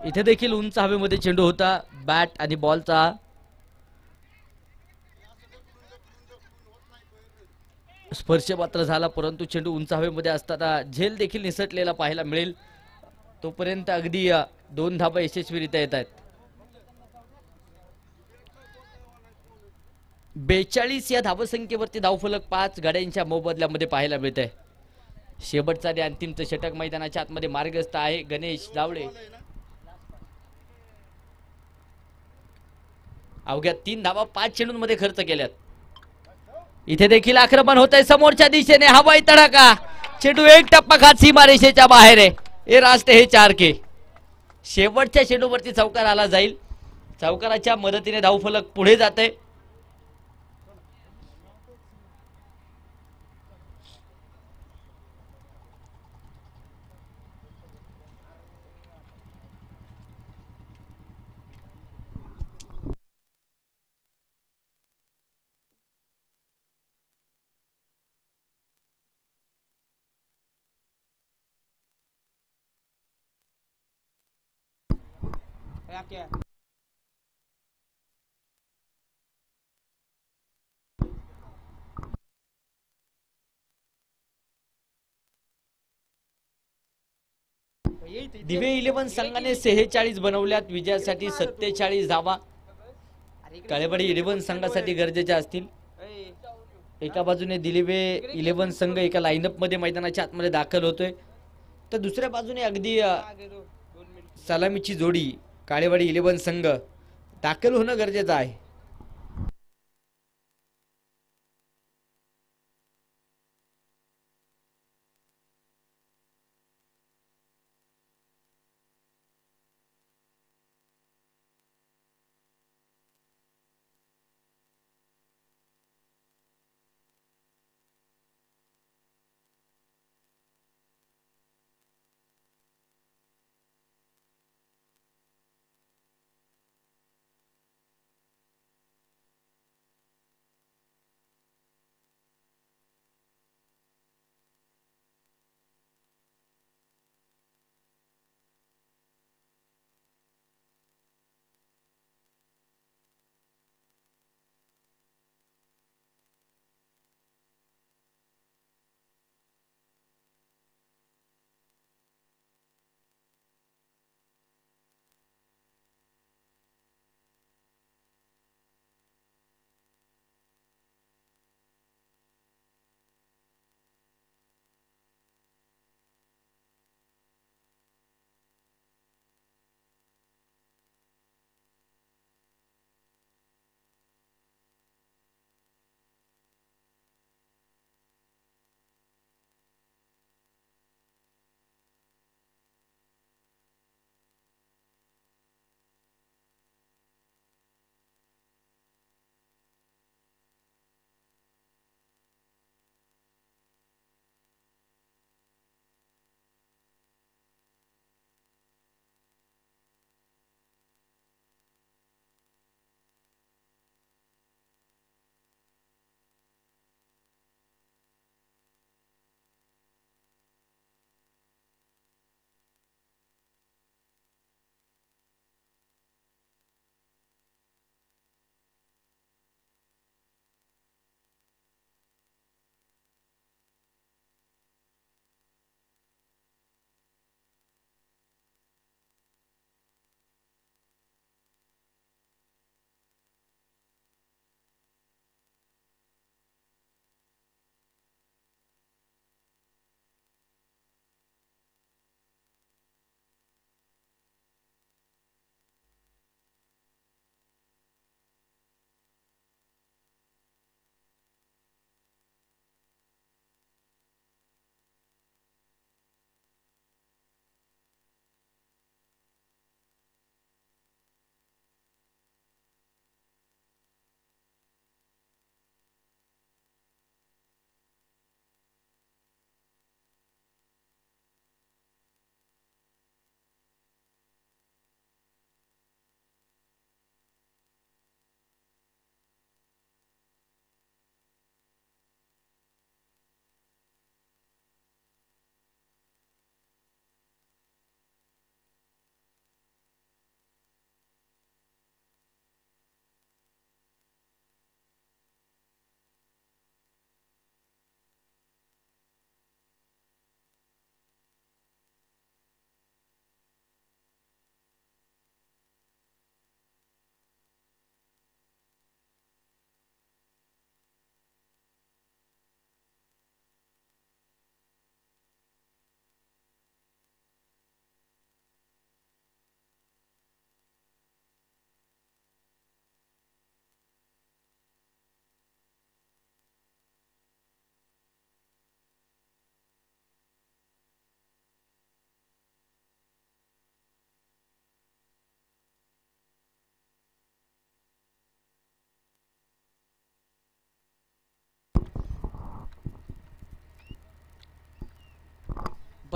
इथे देखील उंच हवेमध्ये चेंडू होता. बॅट आणि बॉलचा स्पर्श मात्र झाला, परंतु चेंडू उंच हवेमध्ये असताना झेल देखील निसटलेला पाहायला मिळेल. तोपर्यंत अगदी 2 धाबा यशस्वीरित्या येत आहेत. 42 या धावसंख्येवरती धावफलक 5 गाड्यांच्या मोबदल्यामध्ये पाहायला मिळत आहे. शेवटचा आणि अंतिम षटक मैदानाच्या आतमध्ये मार्गस्थ आहे. गणेश जावळे अवघ्या 3 धावा 5 चेंडूंमध्ये खर्च केल्यात. इथे देखील आक्रमण होत आहे समोरच्या दिशेने. हवाई तडाखा, चेंडू एक टप्पा खात सीमारेषेच्या बाहेर आहे. हे राष्ट्र हे 4 के. शेवटच्या चेंडूवरती चौकार आला जाईल. चौकाराच्या मदतीने धावफलक पुढे जाते. दिवे 11 संघाने 46 बनवल्यात. विजयासाठी 47 धावा काळेवाडी 11 संघासाठी गरजेच्या असतील. एका बाजूने दिवे 11 संघ एका लाईनअप मध्ये मैदानाच्या आतमध्ये दाखल होतोय, तर दुसऱ्या बाजूने अगदी सलामीची जोडी काळेवाडी 11 संघ दाखल होणं गरजेचं आहे.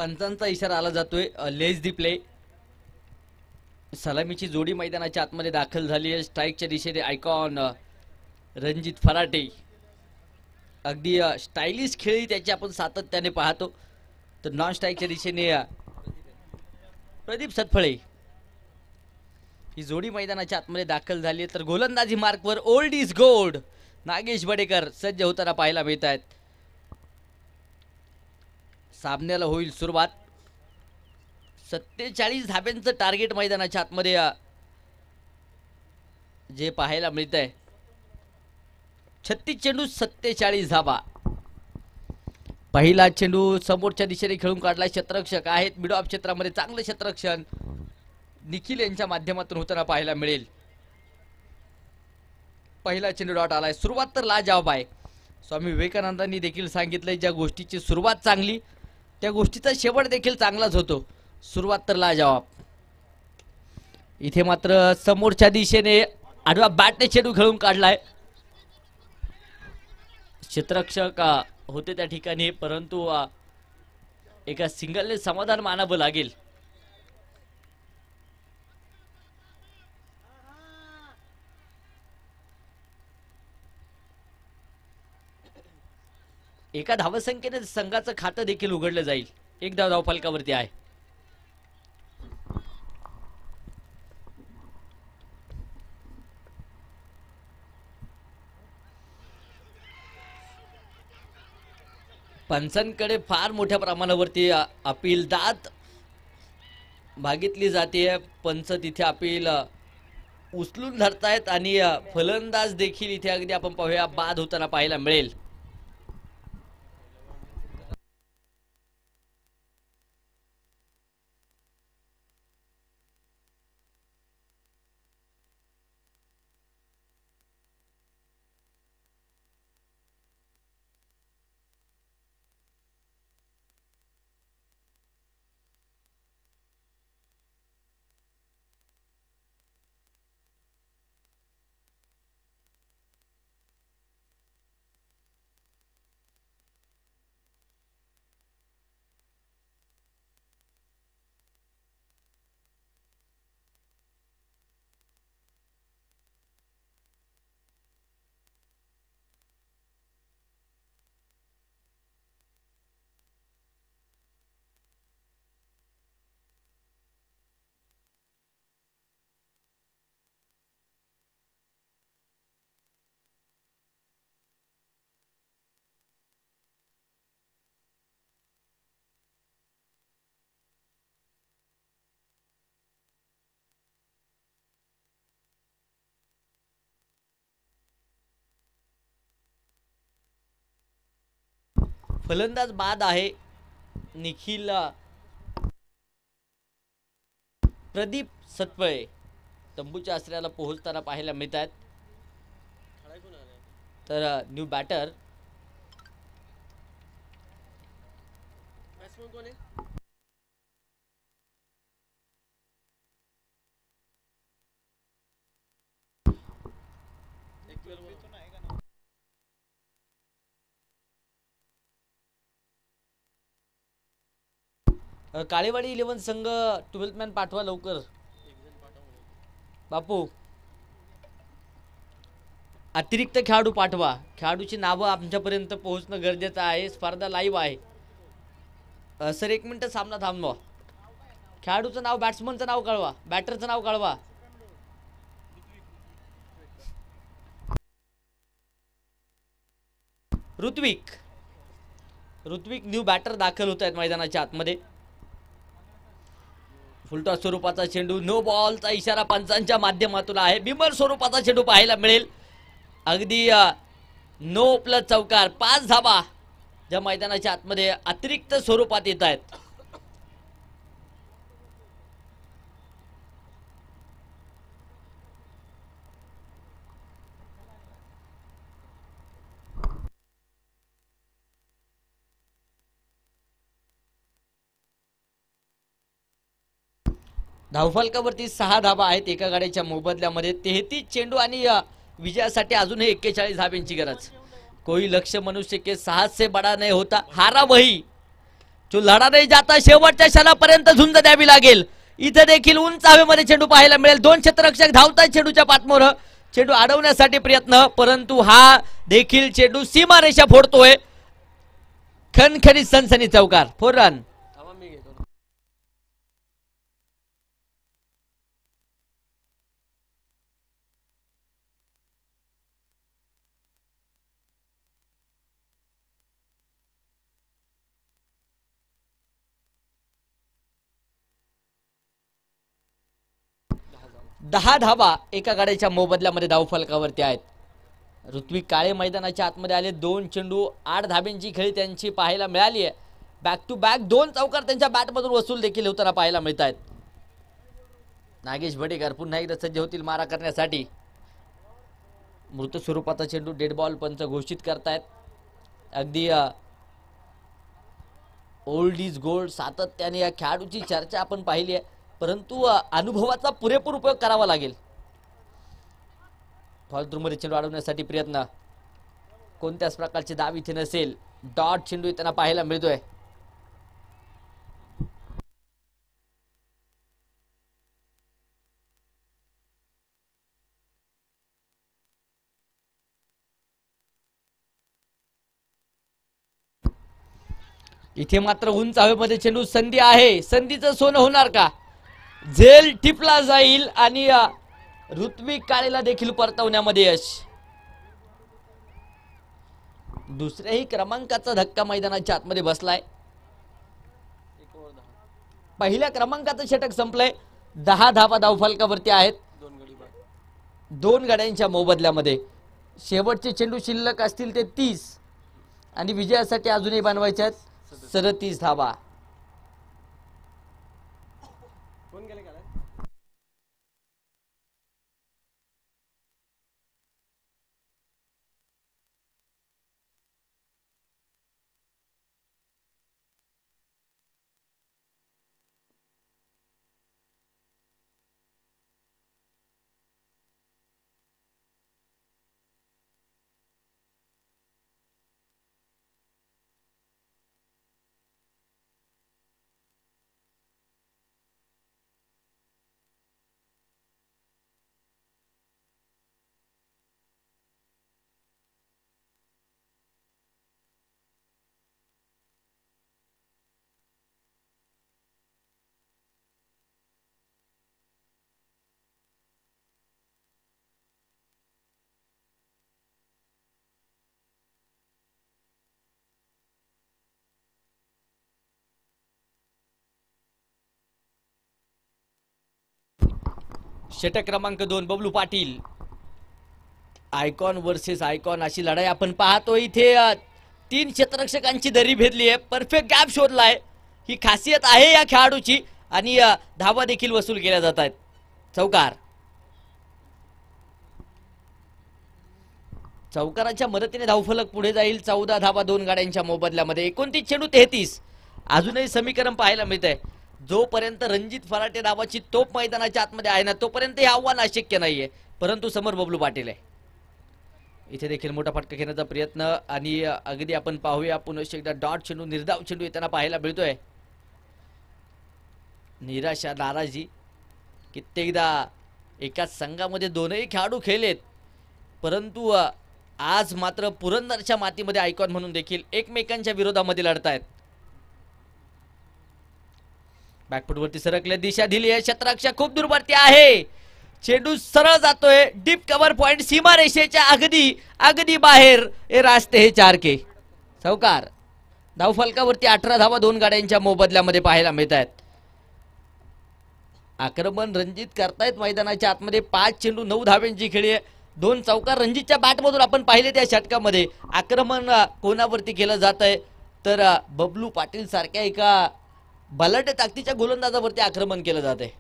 पंचांचा इशारा आला जातोय, लेस दी प्ले. सलामीची जोडी मैदानाच्या आतमध्ये दाखल झाली आहे. स्ट्राईकच्या दिशेने आयकॉन रणजित फराटे. अगदी स्टायलिश खेळी त्याची आपण सातत्याने पाहतो. तर नॉन स्ट्राईकच्या दिशेने प्रदीप सतफळे ही जोडी मैदानाच्या आतमध्ये दाखल झाली आहे. तर गोलंदाजी मार्कवर old is gold Nagesh Badekar सज्ज होताना पाहायला मिळत आहेत. सामन्याला होईल सुरुवात. 47 धाब्यांचं टार्गेट मैदानाच्या आतमध्ये जे पाहायला मिळत आहे. 36 चेंडू 47 धाबा. पहिला चेंडू समोरच्या दिशेने खेळून काढला. क्षेत्ररक्षक आहेत मिड ऑफ क्षेत्रामध्ये, चांगलं क्षेत्ररक्षण निखिल यांच्या माध्यमातून होताना पाहायला मिळेल. पहिला चेंडू डॉट आलाय. सुरुवात तर लाजवाब आहे. स्वामी विवेकानंदांनी देखील सांगितलंय, ज्या गोष्टीची सुरुवात चांगली त्या गोष्टीचा शेवट देखील चांगलाच होतो. सुरुवात तर लाजवाब. इथे मात्र समोरच्या दिशेने आडवा बॅटने चेंडू खेळून काढलाय. क्षेत्ररक्षक होते त्या ठिकाणी, परंतु एका सिंगलने समाधान मानावं लागेल. एका धावसंख्येने संघाचं खातं देखील उघडलं जाईल. एक धाव फलकावरती आहे. पंचांकडे फार मोठ्या प्रमाणावरती अपील दाद मागितली जाते. पंच तिथे अपील उचलून धरतायत आणि फलंदाज देखील इथे अगदी आपण पाहूया बाद होताना पाहायला मिळेल. फलंदाज बाद आहे. निखिल प्रदीप सतफळे तंबूच्या आश्रयाला पोहोचताना पाहायला मिळत आहेत. तर न्यू बॅटर काळेवाडी 11 संघ 12th मॅन पाठवा लवकर. बापू अतिरिक्त खेळाडू पाठवा. खेळाडूची नावं आमच्यापर्यंत पोहोचणं गरजेचं आहे. स्पर्धा लाईव्ह आहे. सर 1 मिनिट सामना थांबवा. खेळाडूचं नाव, बॅट्समनचं नाव कळवा, बॅटरचं नाव कळवा. ऋत्विक न्यू बॅटर दाखल होत आहेत मैदानाच्या आतमध्ये. फुलटॉस स्वरूपाचा चेंडू, नो बॉलचा इशारा पंचांच्या माध्यमातून आहे. बिमर स्वरूपाचा चेंडू पाहायला मिळेल. अगदी नो प्लस चौकार. 5 धाबा ज्या मैदानाच्या आतमध्ये अतिरिक्त स्वरूपात येत आहेत. धावफलकावरती 6 धाबा आहेत एका गाड्याच्या मोबदल्यामध्ये. 33 चेंडू आणि विजयासाठी अजूनही 41 धाब्यांची गरज. कोई लक्ष्य मनुष्य के साहस से बड़ा नहीं होता. हारा वही जो लढा नाही जाता शेवटच्या क्षणापर्यंत झुंज द्यावी लागेल. इथे देखील उंच हवेमध्ये चेंडू पाहायला मिळेल. दोन क्षेत्ररक्षक धावतात चेंडूच्या पाठमोर. चेंडू अडवण्यासाठी प्रयत्न, परंतु हा देखील चेंडू सीमारेषा फोडतोय. खणखणीत सनसनी चौकार. 4 रन. 10 धावा एका गाड्याच्या मोबदल्यामध्ये धावफलकावरती आहेत. ऋत्विक काळे मैदानाच्या आतमध्ये आले. 2 चेंडू 8 धाब्यांची खेळी त्यांची पाहायला मिळाली आहे. बॅक टू बॅक 2 चौकार त्यांच्या बॅटमधून वसूल देखील होताना पाहायला मिळत आहेत. नागेश बडेकर पुन्हा एकदा सज्ज होतील मारा करण्यासाठी. मृत स्वरूपाचा चेंडू डेड बॉल पंच घोषित करतायत. अगदी ओल्ड इज गोल्ड सातत्याने या खेळाडूची चर्चा आपण पाहिली आहे, परंतु अनुभवाचा पुरेपूर उपयोग करावा लागेल. फॉलथ्रूमध्ये चेंडू अडवण्यासाठी प्रयत्न. कोणत्याच प्रकारचे दाव इथे नसेल. डॉट चेंडू त्यांना पाहायला मिळतोय. इथे मात्र उंच हवेमध्ये चेंडू. संधी आहे. संधीचं सोनं होणार का? झेल टिपला जाईल आणि ऋत्विक काळेला देखील परतवण्यामध्ये यश. दुसऱ्याही क्रमांकाचा धक्का मैदानाच्या आतमध्ये बसलाय. पहिल्या क्रमांकाचं षटक संपलंय. 10 धावा धावफलकावरती आहेत. 2 गड्यांच्या मोबदल्यामध्ये. शेवटचे चेंडू शिल्लक असतील ते 30 आणि विजयासाठी अजूनही बनवायचे आहेत 37 धावा. षटक क्रमांक 2 Bablu Patil. Icon versus icon अशी लढाई आपण पाहतो. इथे 3 क्षेत्ररक्षकांची दरी भेदली आहे. Perfect gap शोधलाय. ही खासियत आहे या खेळाडूची आणि धावा देखील वसूल केल्या जात आहेत. चौकार. चौकाराच्या मदतीने धावफलक पुढे जाईल. 14 धावा 2 गाड्यांच्या मोबदल्यामध्ये. 29 चेंडू 33. अजूनही समीकरण पाहायला मिळत आहे. जोपर्यंत रणजित फराटे नावाची तोप मैदानाच्या आतमध्ये आहे ना, तोपर्यंत हे आव्हान अशक्य नाहीये. परंतु समोर बबलू पाटील आहे. इथे देखील मोठा फटका घेण्याचा प्रयत्न आणि अगदी आपण पाहूया पुन्हा एकदा डॉट चेंडू, निर्धाव चेंडू येताना पाहायला मिळतोय. निराशा, नाराजी. कित्येकदा एकाच संघामध्ये दोनही खेळाडू खेळलेत, परंतु आज मात्र पुरंदरच्या मातीमध्ये आयकॉन म्हणून देखील एकमेकांच्या विरोधामध्ये लढतायत. बॅकफुटवरती सरकले. दिशा दिली आहे. क्षेत्ररक्षक खूप दूरवरती आहे. चेंडू सरळ जातोय. डीप कव्हर पॉइंट सीमा रेषेच्या अगदी अगदी बाहेर. हे रास्ते हे 4 के. चौकार. धावफलकावरती 18 धावा 2 गाड्यांच्या मोबदल्यामध्ये पाहायला मिळत आहेत. आक्रमण रणजित करतायत मैदानाच्या आतमध्ये. 5 चेंडू 9 धाव्यांची खेळी आहे. 2 चौकार रणजितच्या बॅटमधून आपण पाहिले त्या षटकामध्ये. आक्रमण कोणावरती केलं जात आहे तर बबलू पाटील सारख्या एका बलाढ्य ताकदीच्या गोलंदाजावरती आक्रमण केलं जात आहे.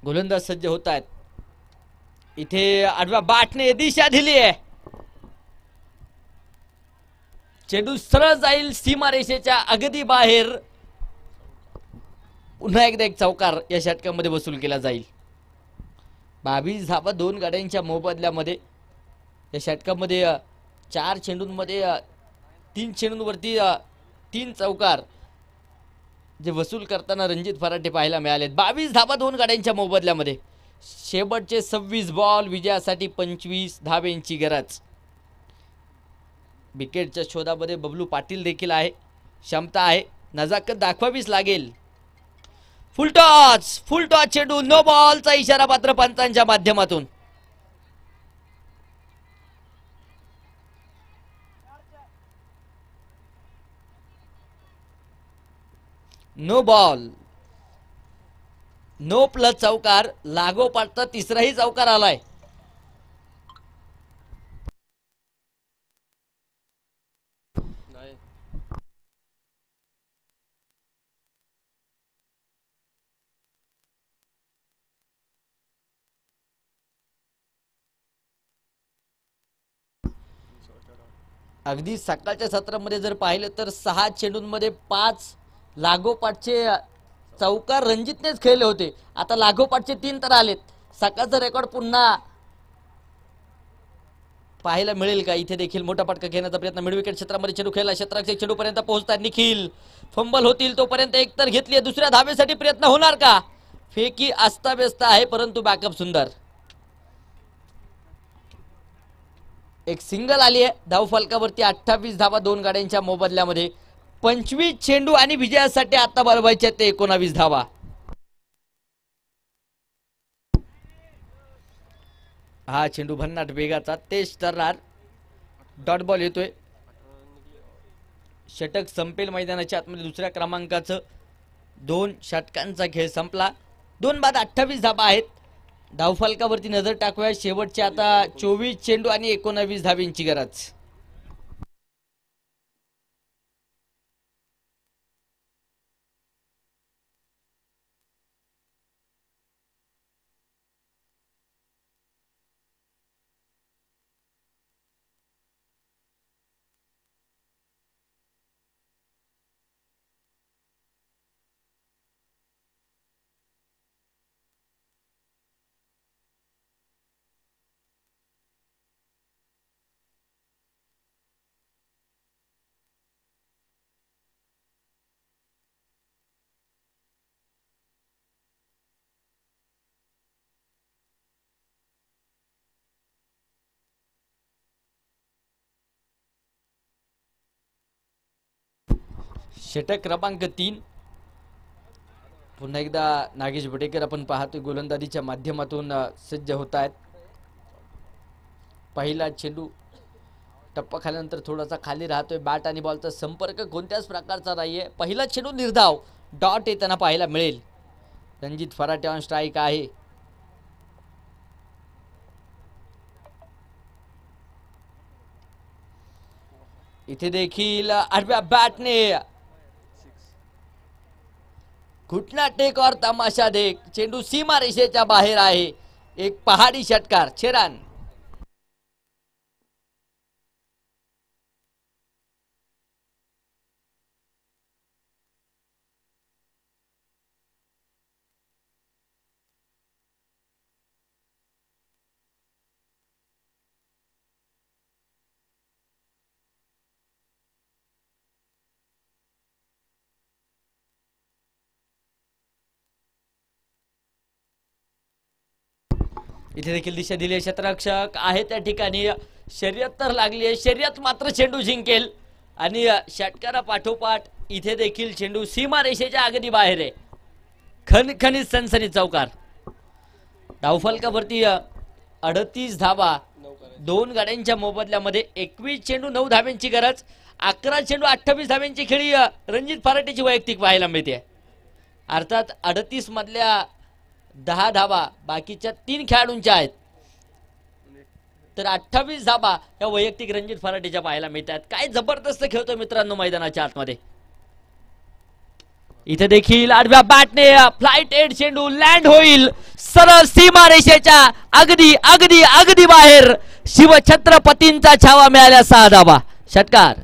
गोलंदाज सज्ज होत आहेत. इथे आडव्या बॅटने दिशा दिली आहे. चेंडू सरळ जाईल सीमारेषेच्या अगदी बाहेर. पुन्हा एकदा एक चौकार या षटकामध्ये वसूल केला जाईल. 22 धावा 2 गाड्यांच्या मोबदल्यामध्ये. या षटकामध्ये 4 चेंडूंमध्ये 3 चेंडूंवरती 3 चौकार जे वसूल करताना रणजित फराटे पाहायला मिळालेत. 22 धावा 2 गाड्यांच्या मोबदल्यामध्ये. शेवटचे 26 बॉल, विजयासाठी 25 धाब्यांची गरज. विकेटच्या शोधामध्ये बबलू पाटील देखील आहे. क्षमता आहे, नजाकत दाखवावीच लागेल. फुल टॉस चेंडू, नो बॉलचा इशारा मात्र पंचांच्या माध्यमातून. नो बॉल, नो प्लस चौकार. लागोपाठचा तिसराही चौकार आलाय. अगदी सकाळच्या सत्रामध्ये जर पाहिलं तर 6 चेंडूंमध्ये 5 लागोपाठचे चौकार रणजितनेच खेळले होते. आता लागोपाठचे 3 तर आलेत. सकाळचा रेकॉर्ड पुन्हा पाहायला मिळेल का? इथे देखील मोठा फटका घेण्याचा प्रयत्न. मिड विकेट क्षेत्रामध्ये चेंडू खेळला. क्षेत्राच्या चेंडूपर्यंत पोहोचतात निखिल. फंबल होतील तोपर्यंत एक तर घेतली. दुसऱ्या धावेसाठी प्रयत्न होणार का? फेकी अस्ताव्यस्त आहे परंतु बॅकअप सुंदर. एक सिंगल आली आहे. धावफलकावरती 28 धावा 2 गाड्यांच्या मोबदल्यामध्ये. 25 चेंडू आणि विजयासाठी आता बलवायच्या ते 19 धावा. हा चेंडू भन्नाट वेगाचा, तेज तर्रार. डॉट बॉल येतोय. षटक संपेल मैदानाच्या आतमध्ये. दुसऱ्या क्रमांकाचं 2 षटकांचा खेळ संपला. 2 बाद 28 धावा आहेत. धावफलकावरती नजर टाकूया. शेवटचे आता 24 चेंडू आणि 19 धावींची गरज. षटक क्रमांक 3. पुन्हा एकदा नागेश बडेकर आपण पाहतोय गोलंदाजीच्या माध्यमातून सज्ज होत आहेत. पहिला चेंडू टप्पा खाल्यानंतर थोडासा खाली राहतोय. बॅट आणि बॉलचा संपर्क कोणत्याच प्रकारचा नाहीये. पहिला चेंडू निर्धाव. डॉट येताना पाहायला मिळेल. रणजित फराटे ऑन स्ट्राईक आहे. इथे देखील आडव्या बॅटने घुटना टेक और तमाशा देख. चेंडू सीमा रेषेच्या बाहेर आहे. एक पहाडी षटकार. 6 रन. इथे देखील दिशा दिली आहे. क्षेत्ररक्षक आहे त्या ठिकाणी. शर्यत तर लागली आहे. शर्यत मात्र चेंडू जिंकेल आणि षटकारा पाठोपाठ इथे देखील चेंडू सीमा रेषेच्या अगदी बाहेर आहे. खणखणीत सनसनी चौकार. धावफलकावरती 38 धावा 2 गाड्यांच्या मोबदल्यामध्ये. 21 चेंडू 9 धाव्यांची गरज. 11 चेंडू 28 धाव्यांची खेळी रणजित फराटेची वैयक्तिक पाहायला मिळते. अर्थात 38 मधल्या 10 धावा बाकीच्या 3 खेळाडूंच्या आहेत. तर 28 धावा या वैयक्तिक रणजित फराटेच्या पाहायला मिळतात. काय जबरदस्त खेळतोय मित्रांनो मैदानाच्या आतमध्ये. इथे देखील आडव्या बॅटने फ्लाइट एड चेंडू लँड होईल सरळ सीमारेषेच्या अगदी अगदी अगदी बाहेर. शिवछत्रपतींचा छावा मिळाल्या 6 धावा. षटकार.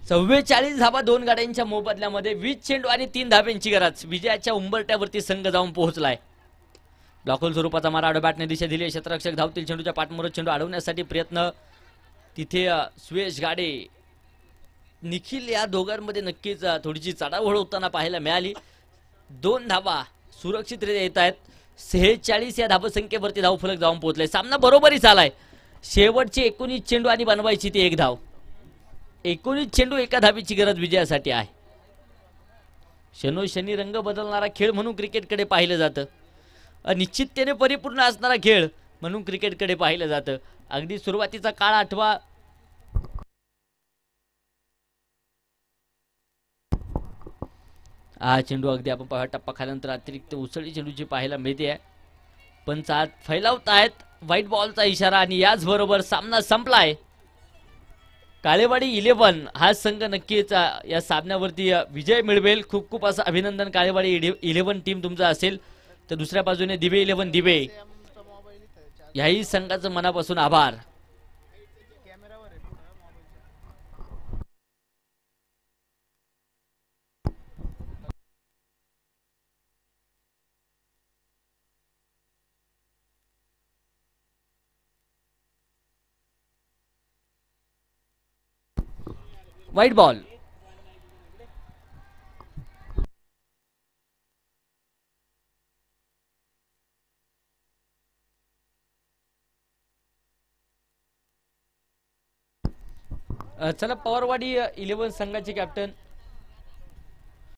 चव्वेचाळीस धावा 2 गाड्यांच्या मोबदल्यामध्ये 20 चेंडू आणि 3 धाब्यांची गरज. विजयाच्या उंबरट्यावरती संघ जाऊन पोहोचलाय. ब्लॉकहोल स्वरूपाचा मारा आडव्या बॅटने दिशा दिली. क्षेत्ररक्षक धावतील. चेंडूच्या पाठमोर चेंडू अडवण्यासाठी प्रयत्न. तिथे सुयश गाडे निखिल या दोघांमध्ये नक्कीच थोडीशी चढाओढ होताना पाहायला मिळाली. 2 धावा सुरक्षितरित्या येत आहेत. 46 या धावसंख्येवरती धावफलक जाऊन पोहोचलाय. सामना बरोबरी झालाय. शेवटचे 19 चेंडू आणि बनवायची ती 1 धाव. 19 चेंडू 1 धावीची गरज विजयासाठी आहे. शनोशनी रंग बदलणारा खेळ म्हणून क्रिकेटकडे पाहिलं जातं. अनिश्चिततेने परिपूर्ण असणारा खेळ म्हणून क्रिकेटकडे पाहिलं जातं. अगदी सुरुवातीचा काळ आठवा. हा चेंडू अगदी आपण पाहा टप्पा खाल्यानंतर अतिरिक्त उसळी चेंडूची पाहायला मिळते आहे. पंच आत फैलावत आहेत. व्हाईट बॉलचा इशारा आणि याचबरोबर सामना संपलाय. काळेवाडी 11 हा संघ नक्कीच या सामन्यावरती विजय मिळवेल. खूप खूप असं अभिनंदन काळेवाडी 11 टीम तुमचा असेल. तर दुसऱ्या बाजूने दिवे 11 दिवे याही संघाचं मनापासून आभार. White ball. चला पवारवाडी 11 संघाचे कॅप्टन